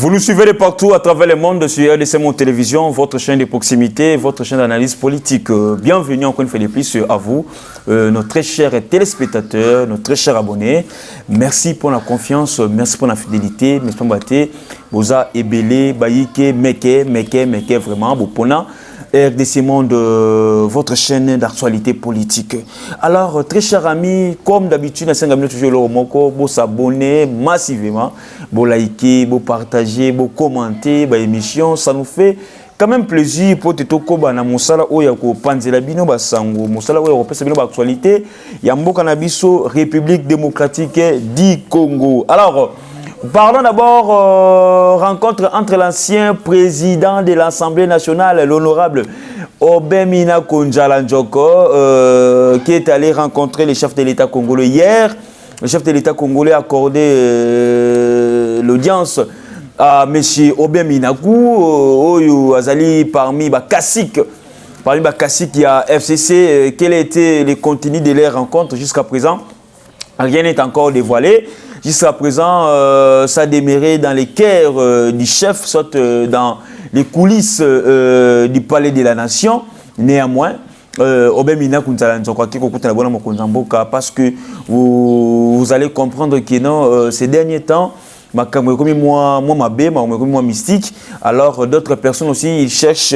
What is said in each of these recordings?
Vous nous suivez de partout à travers le monde sur RDC Monde Télévision, votre chaîne de proximité, votre chaîne d'analyse politique. Bienvenue encore une fois de plus à vous, nos très chers téléspectateurs, nos très chers abonnés. Merci pour la confiance, merci pour la fidélité. Merci pour la Boza Ebele, Baïke, Meke, vraiment, Bopona. RDC Monde, votre chaîne d'actualité politique. Alors, très chers amis, comme d'habitude, à 5 minutes, toujours le Moko, vous s'abonner massivement, vous liker, vous partager, vous commenter, votre émission, ça nous fait quand même plaisir pour te tokoba na mosala oya ko panzela bino basango mosala oya ko pesa bino ba actualité ya mboka na biso République démocratique du Congo. Alors, parlons d'abord rencontre entre l'ancien président de l'Assemblée nationale, l'honorable Obemina Konjala Njoko, qui est allé rencontrer les chefs de l'État congolais hier. Le chef de l'État congolais a accordé l'audience à M. Obemina Oyo Azali parmi les caciques. Parmi les caciques, il y a FCC. Quel était le contenu de leur rencontre jusqu'à présent? Rien n'est encore dévoilé. Jusqu'à présent, ça a démarré dans les cœurs du chef, soit dans les coulisses du palais de la nation. Néanmoins, Obemina Konjala Njoko parce que vous allez comprendre que non, ces derniers temps, moi mystique, alors d'autres personnes aussi, ils cherchent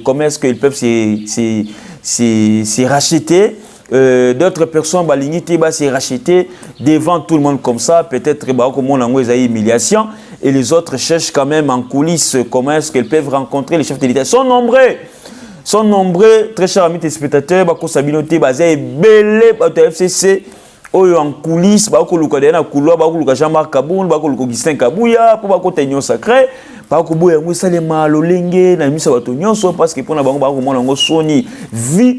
comment est-ce qu'ils peuvent se racheter. D'autres personnes se racheter devant tout le monde comme ça, peut-être humiliation, et les autres cherchent quand même en coulisses comment est-ce qu'ils peuvent rencontrer les chefs de l'État. Ils sont nombreux, très chers amis téléspectateurs, Sabinoté, Belé, FCC, en coulisses, Jean-Marc Kaboun, Augustin Kabouya, pour Union Sacrée, parce que vie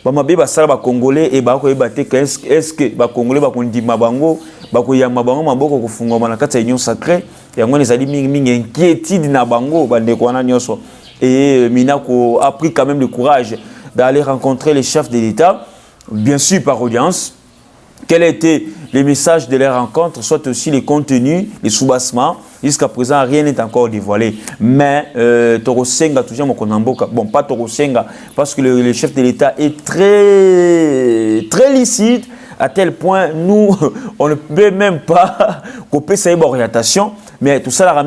bamabe basala ba congolais et ba ko ebate est-ce que ba congolais ba kondima bango ba ko yamba bango maboko kufungwa na kati ya Union Sacrée yango ezali mingi inquiétude na bango bande ko wana nyonso et Minako a pris quand même le courage d'aller rencontrer les chefs de l'État, bien sûr par audience. Quel était le message de leur rencontre, soit aussi les contenus, les soubassements. Jusqu'à présent, rien n'est encore dévoilé. Mais Torosenga, toujours mon Konamboka, bon, pas Torosenga, parce que le chef de l'État est très licite, à tel point, nous, on ne peut même pas couper sa orientation. Mais tout ça, la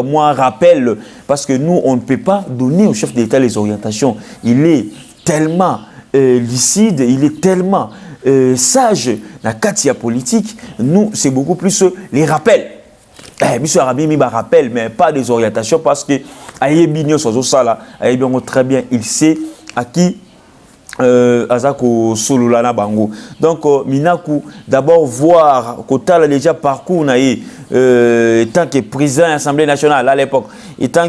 moi, rappelle, parce que nous, on ne peut pas donner au chef de l'État les orientations. Il est tellement lucide, il est tellement sage, la katia politique, nous, c'est beaucoup plus les rappels. Monsieur Arabi, il rappelle, mais pas des orientations, parce que Ayebinyo Sozosala, Ayebinyo très bien, il sait à qui Azako Solulana Bango. Donc, Minaku, d'abord voir Kotala déjà parcours, tant que président de l'Assemblée nationale à l'époque, étant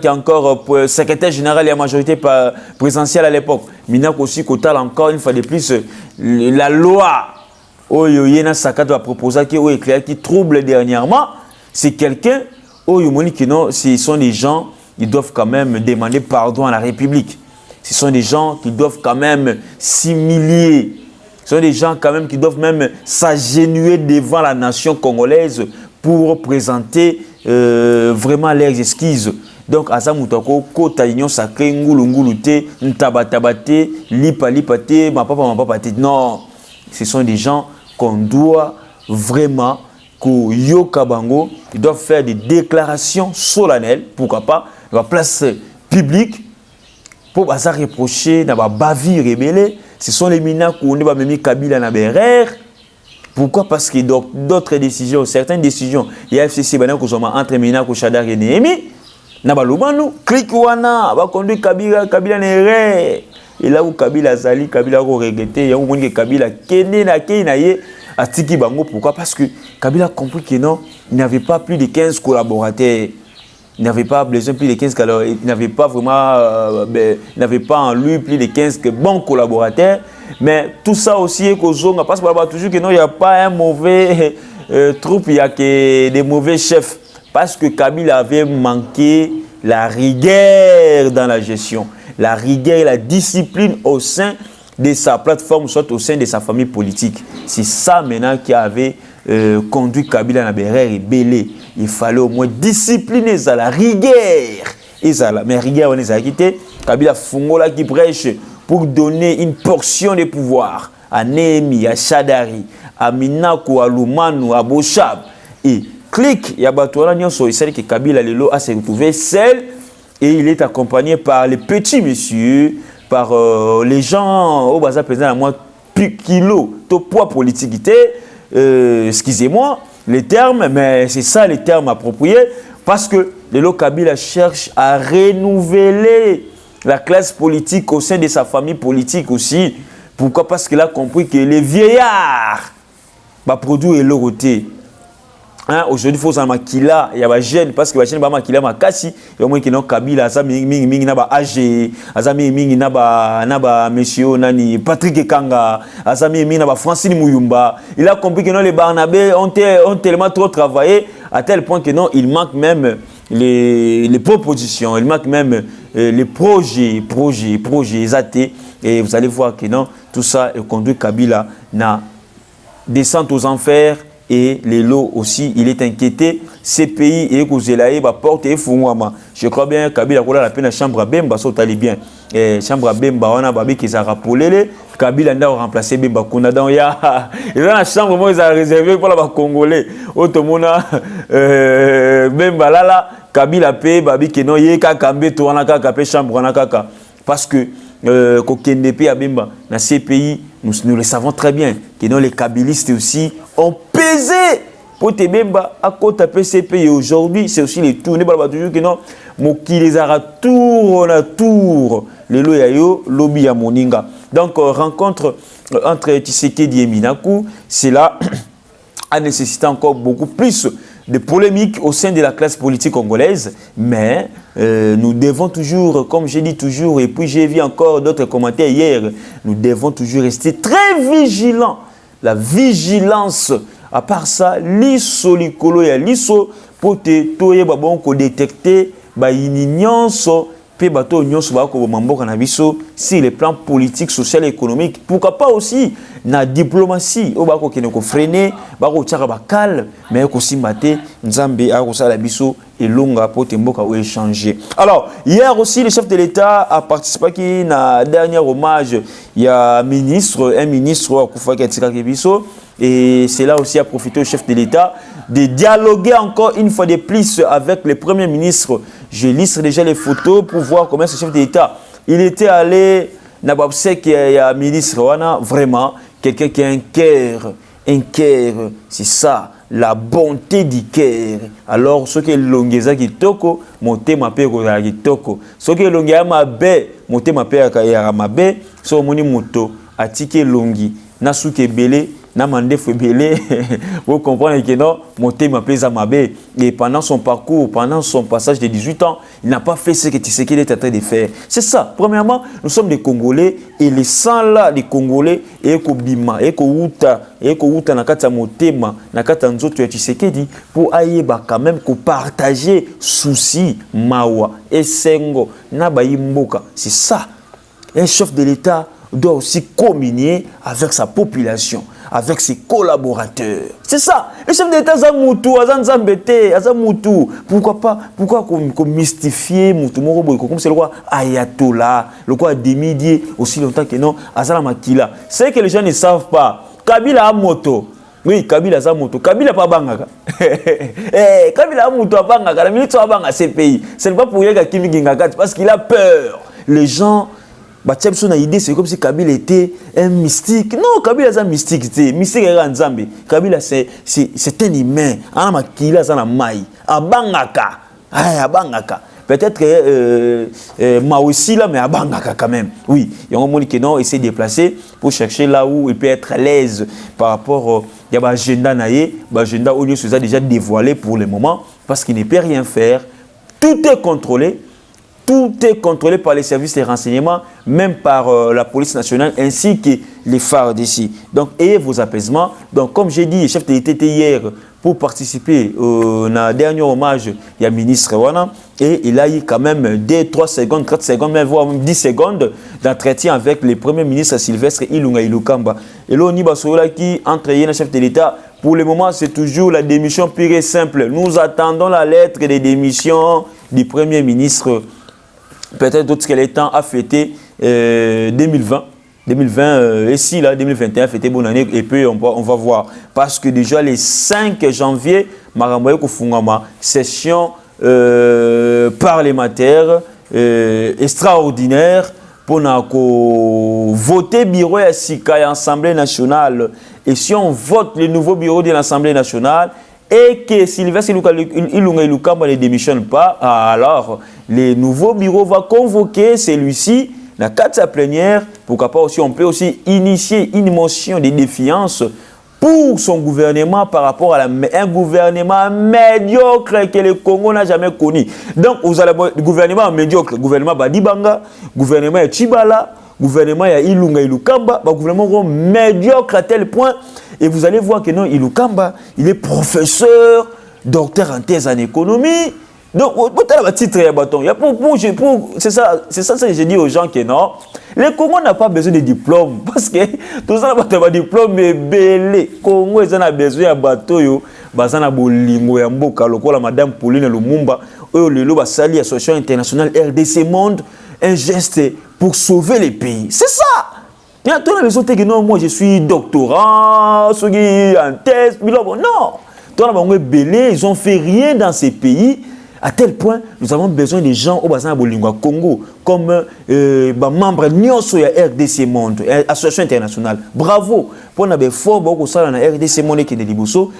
qu'encore secrétaire général et la majorité présidentielle à l'époque, Minak aussi Kotal encore une fois de plus la loi Yena Sakato a proposé qui trouble dernièrement, c'est quelqu'un ce sont des gens qui doivent quand même demander pardon à la République. Ce sont des gens qui doivent quand même s'humilier. Ce sont des gens quand même qui doivent même s'agenouiller devant la nation congolaise pour présenter vraiment leurs excuses. Donc, Azamutako, Kota Union Sacrée, Ngulungulute, Ntabatabate, Lipate, ma papa. Non, ce sont des gens qu'on doit vraiment, Yokabango, ils doivent faire des déclarations solennelles, pourquoi pas, dans la place publique, pour reprocher, dans la bavure rebelle. Ce sont les minas qui ont mis Kabila na BRR. Pourquoi? Parce que d'autres décisions, certaines décisions, il y a FCC entre Mina, Chadar et Néhémie. Nabalubanu, clique wana, va conduire Kabila nere. Et là où Kabila Zali, Kabila a regretté, il y a un Kabila Kene na ye à Tiki Bango. Pourquoi? Parce que Kabila a compris que non, il n'avait pas plus de 15 collaborateurs. Il n'avait pas besoin plus de 15 collaborateurs. Il n'avait pas vraiment, il n'avait pas en lui plus de 15 bons collaborateurs. Mais tout ça aussi est qu'aux parce que toujours que non, il n'y a pas un mauvais troupe, il n'y a que des mauvais chefs. Parce que Kabila avait manqué la rigueur dans la gestion, la rigueur et la discipline au sein de sa plateforme, soit au sein de sa famille politique. C'est ça maintenant qui avait conduit Kabila na berère et belé. Il fallait au moins discipliner ça, la rigueur. Et ça, mais rigueur, on les a quittés. Kabila Fungola qui prêche pour donner une portion de pouvoir à Némi, à Chadari, à Minako, à Lumanu, à Bochab. Et clique, il y a Batouana Nyonso, il sait que Kabila Lelo a se retrouvé seul et il est accompagné par les petits messieurs, par les gens au bazar président à moi plus kilo, to poids politique. Excusez-moi les termes, mais c'est ça les termes appropriés parce que Lelo Kabila cherche à renouveler la classe politique au sein de sa famille politique aussi. Pourquoi? Parce qu'il a compris que les vieillards produisent et l'oroté. Hein? Aujourd'hui, il faut s'en maquiller. Il y a des jeunes, parce que les jeunes ne maquiller ma cassi. Il y a au moins qui n'ont Kabila, Azami n'a pas âgé, Azami n'a pas monsieur Nani, Patrick Kanga, Azami n'a pas Francine Mouyumba. Il a compris que non, les Barnabé ont tellement trop travaillé à tel point que non, il manque même les propositions, il manque même les projets athées. Et vous allez voir que non, tout ça conduit Kabila na descente aux enfers. Et les lots aussi, il est inquiété. Ces pays, et Kouzelaï, porte et Fououama. Je crois bien que Kabila a la peine à chambre à Bemba, ça allait bien. Chambre à Bemba, on a babi qui s'est rappelé. Kabila a remplacé Bemba. Il y a la chambre, moi, ils ont réservé pour les Congolais. Automona, Bemba là, Kabila paye, babi qui non, yé kakambe, tout on a kakapé chambre, on a kaka. Parce que, Kokendepe à Bemba, dans ces pays, nous le savons très bien, que non, les kabilistes aussi ont pesé pour te Bemba à côté de ces pays. Aujourd'hui, c'est aussi les tours. Ne parle pas toujours que non, Moki les a tour, on a tour, les loyayo, lobby à Moninga. Donc, rencontre entre Tshisekedi et Minaku, c'est là, a nécessité encore beaucoup plus de polémiques au sein de la classe politique congolaise, mais nous devons toujours, comme j'ai dit toujours, et puis j'ai vu encore d'autres commentaires hier, nous devons toujours rester très vigilants. La vigilance, à part ça, l'iso likolo ya liso, pour te toye babon ko détecter, ba ignonso, pe bato nyonso ba ko mamboka na biso, si les plans politiques, social et économiques, pourquoi pas aussi na diplomatie, o ba ko kene ko freiner, ba ko tchaka ba calme, mais ko simbate, nzambe a ko sala biso et longa pour te mboka ou échanger. Alors, hier aussi, le chef de l'État a participé à na dernier hommage, il y a un ministre Koufa Katika Kebiso, et c'est là aussi à profiter au chef de l'État de dialoguer encore une fois de plus avec le Premier ministre. Je liste déjà les photos pour voir comment ce chef de l'État, il était allé, Nababsek, il y a un ministre, vraiment, quelqu'un qui a un cœur, c'est ça, la bonté du cœur. Alors, ce qui est l'ongeza qui toko, monter ma paix qui toko. Ce qui est l'ongeza ma baie, monter ma paix à ma baie, ce moni moto, atike longi, nasuke belé, namande fou belé. Vous comprenez que non, monter ma paix à ma baie. Et pendant son parcours, pendant son passage de 18 ans, il n'a pas fait ce qu'il est en train de faire. C'est ça. Premièrement, nous sommes des Congolais et les sangs là des Congolais et bima et outa nakata motema nakata nzoto ya Tshisekedi pour aïeba quand même ko partager souci mawa et sengo na baimboka. C'est ça. Un chef de l'État doit aussi communier avec sa population, avec ses collaborateurs. C'est ça. Le chef d'État Zamoutou, Azanzambete, Azamoutou. Pourquoi pas? Pourquoi qu'on mystifier Moutou Morobo comme c'est le roi Ayatollah, le roi Demidier, aussi longtemps que non, Azala Makila. C'est que les gens ne savent pas. Kabila a moto. Oui, Kabila a moto. Kabila pas bangaka. Kabila a moto a bangaka. La minute a bangaka ces pays. Ce n'est pas pour rien qu'il Gingaka parce qu'il a peur. Les gens. Idée, c'est comme si Kabila était un mystique. Non, Kabila est un mystique. Mystique est un Nzambe. Kabila, c'est un humain. Kabila, c'est un maï. Abangaka. Abangaka. Peut-être que Maouissi, là, mais Abangaka quand même. Oui, il y a un monde qui essaie de déplacer pour chercher là où il peut être à l'aise par rapport à l'agenda. L'agenda, on a déjà dévoilé pour le moment parce qu'il ne peut rien faire. Tout est contrôlé. Tout est contrôlé par les services de renseignement, même par la police nationale, ainsi que les phares d'ici. Donc, ayez vos apaisements. Donc, comme j'ai dit, le chef de l'État était hier pour participer au dernier hommage, il y a le ministre Wana. et il a eu quand même 2, 3 secondes, 4 secondes, même voire même 10 secondes d'entretien avec le Premier ministre Sylvestre Ilunga Ilukamba. Et là, on y va qui entre le chef de l'État. Pour le moment, c'est toujours la démission pure et simple. Nous attendons la lettre de démission du Premier ministre. Peut-être d'autres que le temps a fêté 2020. 2020, et si là, 2021, fêté bonne année, et puis on va voir. Parce que déjà, le 5 janvier, Maramboye Kofungama, session parlementaire extraordinaire pour voter bureau et SICA et Assemblée nationale. Et si on vote le nouveau bureau de l'Assemblée nationale et que Sylvestre Ilunga Ilukamba ne démissionne pas, alors le nouveau bureau va convoquer celui-ci dans le cadre de sa plénière. Pourquoi pas aussi, on peut aussi initier une motion de défiance pour son gouvernement par rapport à un gouvernement médiocre que le Congo n'a jamais connu. Donc, vous avez le gouvernement médiocre, gouvernement Badibanga, gouvernement Chibala, gouvernement Ilunga Ilukamba, gouvernement médiocre à tel point. Et vous allez voir que non, Ilukamba, il est professeur, docteur en thèse en économie. Donc, c'est ça que je dis aux gens que non, le Congo n'a pas besoin de diplôme parce que tout ça n'a pas de diplôme, mais belé. Congo a besoin de bateau, bazana bolingo ya mboka lokola madame Pauline Lumumba, le basali association internationale RDC Monde, un geste pour sauver les pays. C'est ça. Il y a tout le monde qui dit non, moi je suis doctorant, ceux qui en thèse, non. Tout le monde est belé, ils ont fait rien dans ces pays. À tel point, nous avons besoin des gens au bassin de Congo, comme membre de RDC Monde, association internationale. Bravo! Pour nous fort beaucoup ça dans RDC Monde qui est de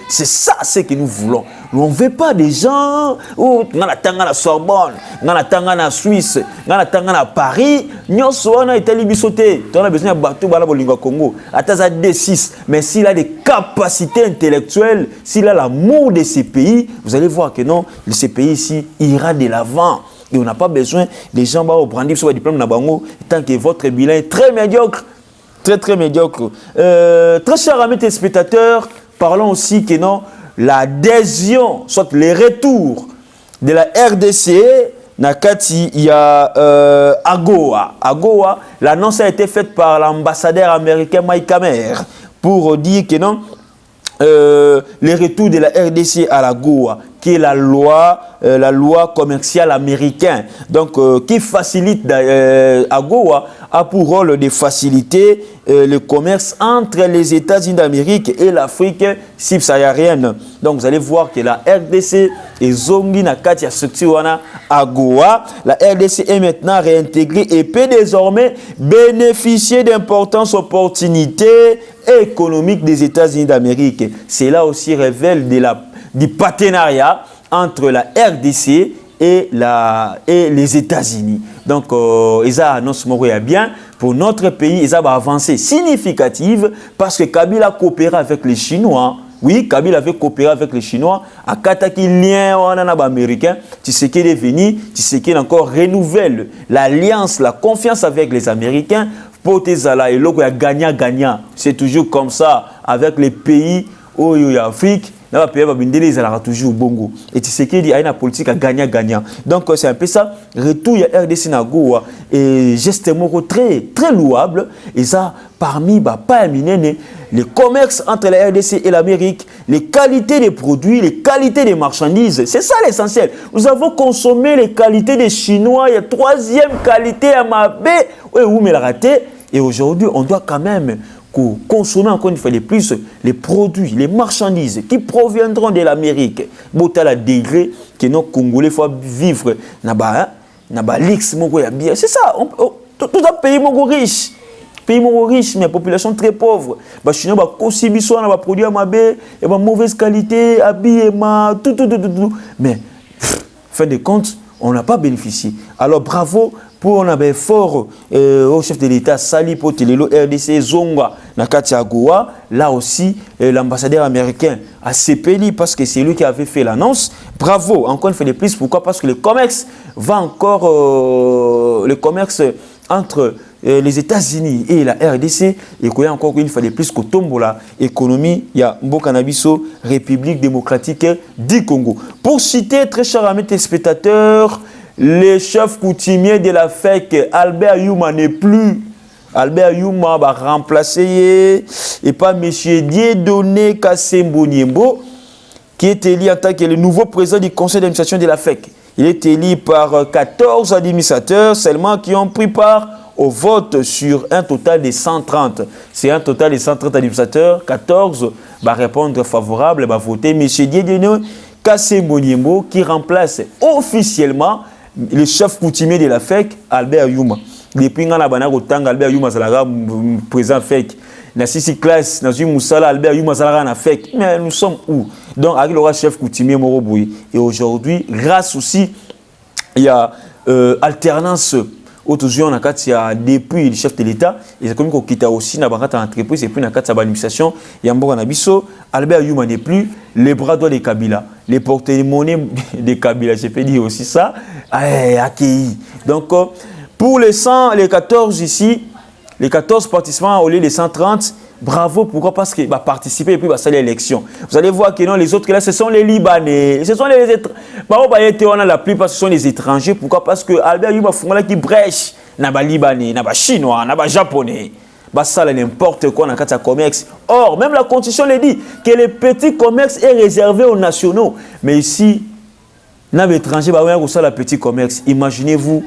c'est ça ce que nous voulons. Nous on ne veut pas des gens où on a tanga la Sorbonne, on a tanga la Suisse, on a tanga la Paris, nous on a été libisoté. On a besoin de bateau au Congo. Ataza D6, mais s'il a des capacités intellectuelles, s'il a l'amour de ces pays, vous allez voir que non, ces pays ici ira de l'avant. Et on n'a pas besoin des gens qui vont prendre sur le diplôme Nabango tant que votre bilan est très médiocre. Très, très médiocre. Très chers amis téléspectateurs, parlons aussi que non, l'adhésion, soit les retours de la RDC, Nakati, il y a AGOA. AGOA, l'annonce a été faite par l'ambassadeur américain Mike Hammer pour dire que non, les retours de la RDC à la GOA, qui est la loi commerciale américaine, donc qui facilite AGOA a pour rôle de faciliter le commerce entre les États-Unis d'Amérique et l'Afrique subsaharienne. Donc vous allez voir que la RDC est zongi na kati ya structure AGOA. La RDC est maintenant réintégrée et peut désormais bénéficier d'importantes opportunités économiques des États-Unis d'Amérique. Cela aussi révèle du partenariat entre la RDC et les États-Unis. Donc, ils ont annoncé bien pour notre pays, ils ont avancé significative parce que Kabila a coopéré avec les Chinois. Oui, Kabila avait coopéré avec les Chinois. À Kataki lien américain, Tshisekedi est venu, Tshisekedi encore renouvelle l'alliance, la confiance avec les Américains. Potezala et logo ya gagnant-gagnant. C'est toujours comme ça avec les pays où il y a Afrique. Là, les pays ils ont toujours bongo. Et Tshisekedi a une politique à gagnant-gagnant. Donc c'est un peu ça. Retour il y a RDC Nagoa et geste très très louable. Et ça parmi pas les commerces entre la RDC et l'Amérique, les qualités des produits, les qualités des marchandises. C'est ça l'essentiel. Nous avons consommé les qualités des Chinois. Il y a troisième qualité à Mabé. Oui, mais la raté. Et aujourd'hui, on doit quand même consommer encore une fois de plus les produits, les marchandises qui proviendront de l'Amérique. Bota la degré que nos Congolais faut vivre naba lix moko ya bien. C'est ça. Tout un pays moko riche. Pays riche, mais population très pauvre. Les Chinois ba consommation na ba produits mabé et ba mauvaise qualité, habillement, tout. Mais fin de compte, on n'a pas bénéficié. Alors bravo pour un effort au chef de l'État Sali Potelelo RDC Zonga Nakati Agoa. Là aussi, l'ambassadeur américain a CPLI parce que c'est lui qui avait fait l'annonce. Bravo, encore une fois de plus. Pourquoi? Parce que le commerce va encore, le commerce entre les États-Unis et la RDC, et qu'il y a encore une fois de plus que tombola économie, il y a Mbokanabiso, République démocratique du Congo. Pour citer, très chers amis téléspectateurs, le chef coutumier de la FEC, Albert Youma, n'est plus. Albert Youma va remplacer, et pas M. Dieudonné Kassembo Niembo, qui est élu en tant que le nouveau président du conseil d'administration de la FEC. Il est élu par 14 administrateurs seulement qui ont pris part au vote sur un total de 130. C'est un total de 130 administrateurs, 14 vont répondre favorable, vont voter M. Dieudonné Kassembo Niembo qui remplace officiellement le chef coutumier de la FEC, Albert Youma. Depuis que Albert Youma est président FEC, dans la classe, dans une moussala, Albert Youma est FEC. Mais nous sommes où? Donc, avec le chef coutumier Moroboui. Et aujourd'hui, grâce aussi, il y a alternance. Aujourd'hui, on a depuis le chef de l'État, et c'est comme qu'on a aussi dans l'entreprise, et puis dans l'administration, il y a un Nabiso, Albert Youma n'est plus les bras droits de Kabila, les porte-monnaie de Kabila, je peux dire aussi ça, accueilli. Donc, pour les 14 ici, les 14 participants au lieu des 130, bravo, pourquoi? Parce qu'ils vont participer et puis à l'élection. Vous allez voir que non, les autres là, ce sont les Libanais, ce sont les étrangers. La plupart, ce sont les étrangers. Pourquoi? Parce que Albert Youma Fungala qui brèche, n'a pas Libanais, n'a pas Chinois, n'a pas Japonais. Ça, n'importe quoi dans le commerce. Or, même la Constitution le dit que le petit commerce est réservé aux nationaux. Mais ici, n'a pas étranger, ça, le petit commerce. Imaginez-vous.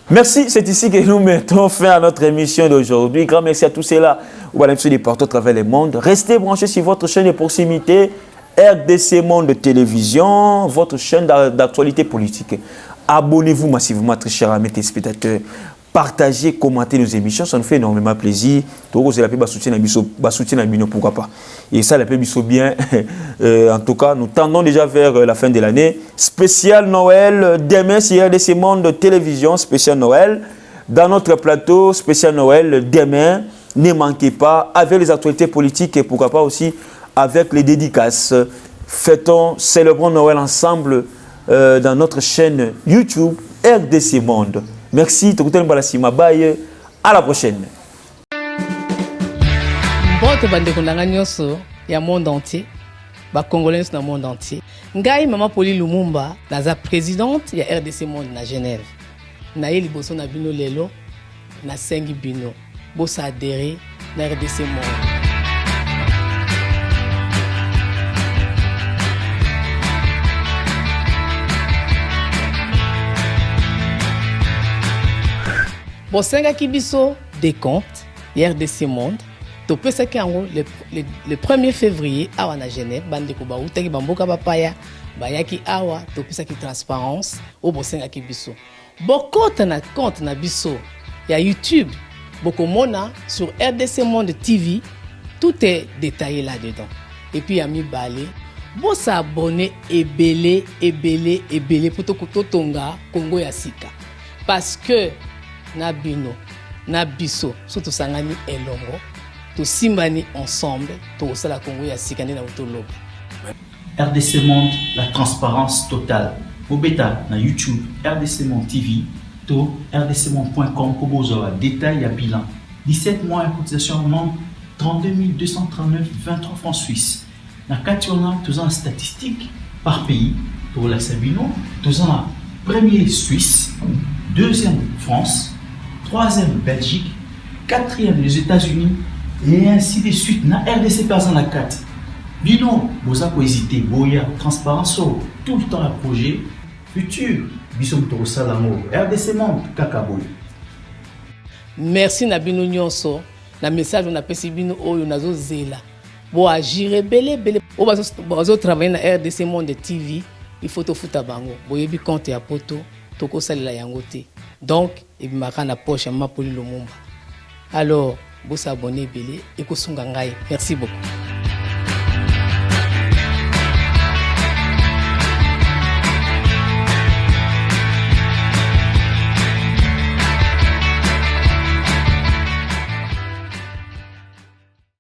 Merci, c'est ici que nous mettons fin à notre émission d'aujourd'hui. Grand merci à tous ceux-là où allez de partout à travers le monde. Restez branchés sur votre chaîne de proximité, RDC Monde Télévision, votre chaîne d'actualité politique. Abonnez-vous massivement, très chers amis téléspectateurs. Partagez, commentez nos émissions, ça nous fait énormément plaisir. Pourquoi pas. Et ça, la paix bien. En tout cas, nous tendons déjà vers la fin de l'année. Spécial Noël, demain, c'est RDC Monde Télévision, spécial Noël. Dans notre plateau, spécial Noël, demain, ne manquez pas, avec les actualités politiques et pourquoi pas aussi avec les dédicaces. Fêtons, célébrons Noël ensemble dans notre chaîne YouTube RDC Monde. Merci, à la prochaine. Boto bandeko ndanga nyonso ya monde entier, ba congolais dans le monde entier. Ngai Mama Pauline Lumumba, naza présidente ya RDC Monde na Genève. Na ye liboso na bino lelo, na sengi bino. Bosa adhérer na RDC Monde. Bosenga Kibiso des comptes, RDC Monde. To pesa ki ango le 1er février awa na Genève bande ko ba utaki bamboka bapaya bayaki awa to pesa ki transparence o bosenga Kibiso. Bokota na compte na biso ya YouTube bokomona sur RDC Monde TV, tout est détaillé là-dedans. Et puis ami balé bo s'abonner ebele pour to tonga Congo ya sika parce que na bino na biso surtout sangani elongo to simbani ensemble to sala Congo ya sikane na utoloba. RDC Monde, la transparence totale. Mobeta na YouTube RDC Monde TV to rdcmonde.com pour besoin détail à bilan. 17 mois de cotisation membre 32 239 23 francs suisses. Na kationa tous en statistiques par pays pour la Sabino, tous en premier Suisse, deuxième France, troisième Belgique, quatrième les États-Unis et ainsi de suite. Na RDC personne la 4. Bino, vous avez hésité, boya, transparence, tout le temps à projet, futur, bisom to salamo, RDC Monde, kakaboy. Merci na bino nyonso, na message on appelle bino oyo nazo zela. Bo agir belé. O bazo travailler na RDC Monde TV, il faut to futa bango. Boyebi compte ya poto, toko salela yango te. Donc, et bien na poche Mama Pauline Lumumba. Alors, vous s'abonnez belé et ko sunga ngai. Merci beaucoup.